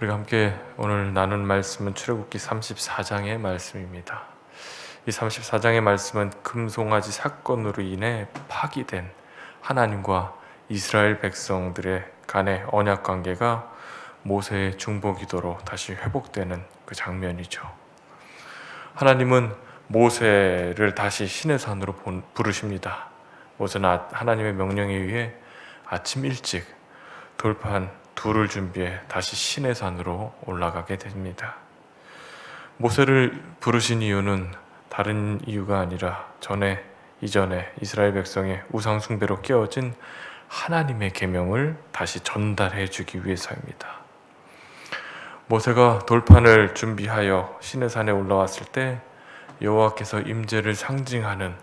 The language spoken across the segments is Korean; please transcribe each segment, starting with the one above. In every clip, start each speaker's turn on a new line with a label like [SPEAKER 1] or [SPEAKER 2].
[SPEAKER 1] 우리가 함께 오늘 나눈 말씀은 출애굽기 34장의 말씀입니다. 이 34장의 말씀은 금송아지 사건으로 인해 파기된 하나님과 이스라엘 백성들의 간의 언약 관계가 모세의 중보 기도로 다시 회복되는 그 장면이죠. 하나님은 모세를 다시 시내 산으로 부르십니다. 모세는 하나님의 명령에 의해 아침 일찍 돌판 둘을 준비해 다시 시내 산으로 올라가게 됩니다. 모세를 부르신 이유는 다른 이유가 아니라 이전에 이스라엘 백성의 우상 숭배로 깨어진 하나님의 계명을 다시 전달해 주기 위해서입니다. 모세가 돌판을 준비하여 시내산에 올라왔을 때 여호와께서 임재를 상징하는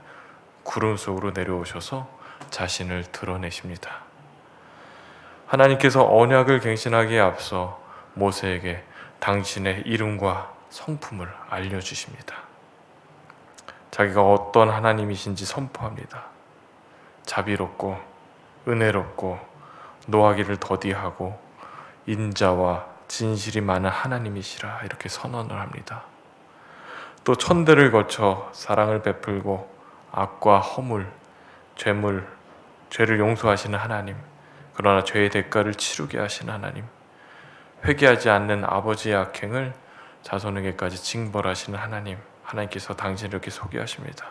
[SPEAKER 1] 구름 속으로 내려오셔서 자신을 드러내십니다. 하나님께서 언약을 갱신하기에 앞서 모세에게 당신의 이름과 성품을 알려주십니다. 자기가 어떤 하나님이신지 선포합니다. 자비롭고 은혜롭고 노하기를 더디하고 인자와 진실이 많은 하나님이시라 이렇게 선언을 합니다. 또 천대를 거쳐 사랑을 베풀고 악과 허물, 죄를 용서하시는 하나님, 그러나 죄의 대가를 치르게 하신 하나님, 회개하지 않는 아버지의 악행을 자손에게까지 징벌하시는 하나님께서 당신을 이렇게 소개하십니다.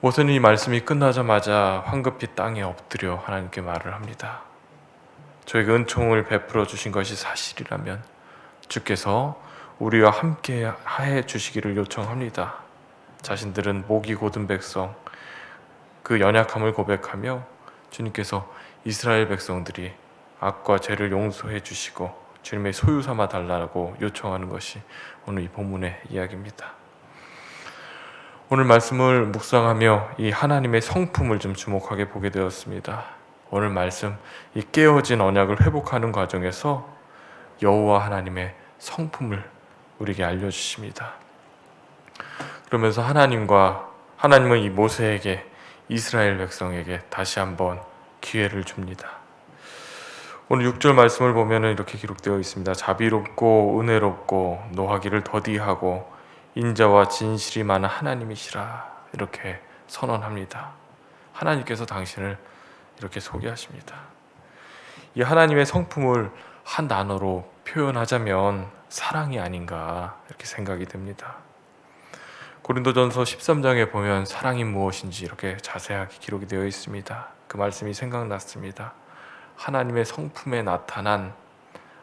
[SPEAKER 1] 모세는 이 말씀이 끝나자마자 황급히 땅에 엎드려 하나님께 말을 합니다. 저에게 은총을 베풀어 주신 것이 사실이라면 주께서 우리와 함께 해 주시기를 요청합니다. 자신들은 목이 곧은 백성, 그 연약함을 고백하며 주님께서 이스라엘 백성들이 악과 죄를 용서해 주시고 주님의 소유 삼아 달라고 요청하는 것이 오늘 이 본문의 이야기입니다. 오늘 말씀을 묵상하며 이 하나님의 성품을 좀 주목하게 보게 되었습니다. 오늘 말씀, 이 깨어진 언약을 회복하는 과정에서 여호와 하나님의 성품을 우리에게 알려주십니다. 그러면서 하나님은 이 모세에게, 이스라엘 백성에게 다시 한번 기회를 줍니다. 오늘 6절 말씀을 보면 이렇게 기록되어 있습니다. 자비롭고 은혜롭고 노하기를 더디하고 인자와 진실이 많은 하나님이시라 이렇게 선언합니다. 하나님께서 당신을 이렇게 소개하십니다. 이 하나님의 성품을 한 단어로 표현하자면 사랑이 아닌가 이렇게 생각이 됩니다. 고린도전서 13장에 보면 사랑이 무엇인지 이렇게 자세하게 기록이 되어 있습니다. 그 말씀이 생각났습니다. 하나님의 성품에 나타난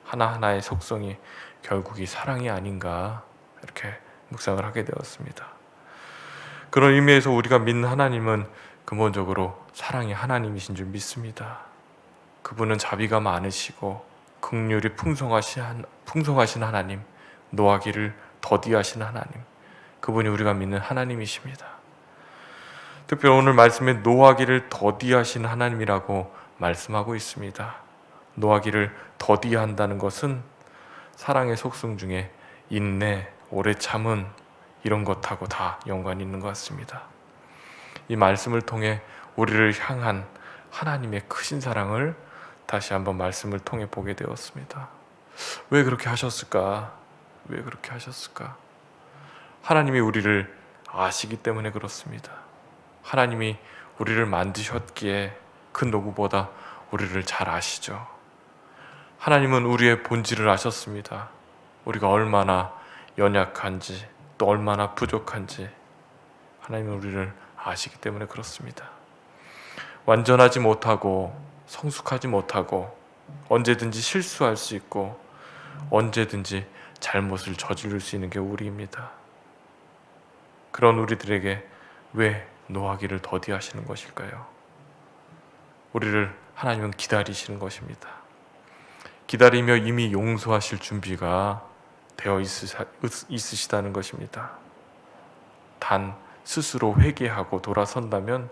[SPEAKER 1] 하나하나의 속성이 결국이 사랑이 아닌가 이렇게 묵상을 하게 되었습니다. 그런 의미에서 우리가 믿는 하나님은 근본적으로 사랑의 하나님이신 줄 믿습니다. 그분은 자비가 많으시고 긍휼이 풍성하신 하나님, 노하기를 더디하신 하나님, 그분이 우리가 믿는 하나님이십니다. 특별히 오늘 말씀에 노하기를 더디하신 하나님이라고 말씀하고 있습니다. 노하기를 더디한다는 것은 사랑의 속성 중에 인내, 오래 참은 이런 것하고 다 연관이 있는 것 같습니다. 이 말씀을 통해 우리를 향한 하나님의 크신 사랑을 다시 한번 말씀을 통해 보게 되었습니다. 왜 그렇게 하셨을까? 왜 그렇게 하셨을까? 하나님이 우리를 아시기 때문에 그렇습니다. 하나님이 우리를 만드셨기에 그 누구보다 우리를 잘 아시죠. 하나님은 우리의 본질을 아셨습니다. 우리가 얼마나 연약한지 또 얼마나 부족한지 하나님은 우리를 아시기 때문에 그렇습니다. 완전하지 못하고 성숙하지 못하고 언제든지 실수할 수 있고 언제든지 잘못을 저지를 수 있는 게 우리입니다. 그런 우리들에게 왜 노하기를 더디하시는 것일까요? 우리를 하나님은 기다리시는 것입니다. 기다리며 이미 용서하실 준비가 되어 있으시다는 것입니다. 단 스스로 회개하고 돌아선다면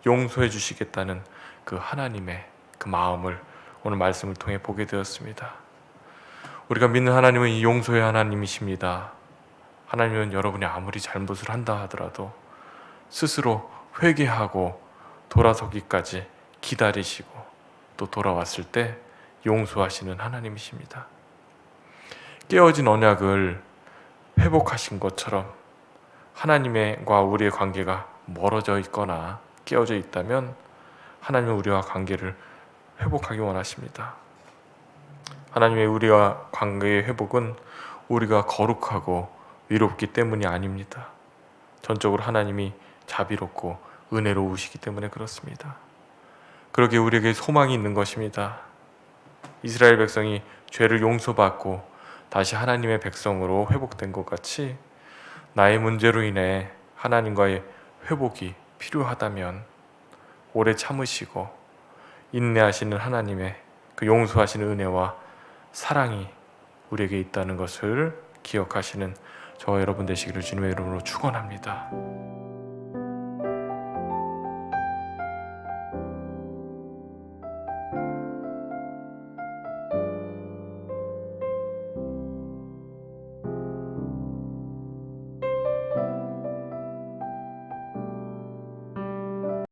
[SPEAKER 1] 용서해 주시겠다는 그 하나님의 그 마음을 오늘 말씀을 통해 보게 되었습니다. 우리가 믿는 하나님은 이 용서의 하나님이십니다. 하나님은 여러분이 아무리 잘못을 한다 하더라도 스스로 회개하고 돌아서기까지 기다리시고 또 돌아왔을 때 용서하시는 하나님이십니다. 깨어진 언약을 회복하신 것처럼 하나님과 우리의 관계가 멀어져 있거나 깨어져 있다면 하나님은 우리와 관계를 회복하기 원하십니다. 하나님의 우리와 관계의 회복은 우리가 거룩하고 위롭기 때문이 아닙니다. 전적으로 하나님이 자비롭고 은혜로우시기 때문에 그렇습니다. 그러기에 우리에게 소망이 있는 것입니다. 이스라엘 백성이 죄를 용서받고 다시 하나님의 백성으로 회복된 것 같이 나의 문제로 인해 하나님과의 회복이 필요하다면 오래 참으시고 인내하시는 하나님의 그 용서하시는 은혜와 사랑이 우리에게 있다는 것을 기억하시는 저와 여러분 되시기를 주님의 이름으로 축원합니다.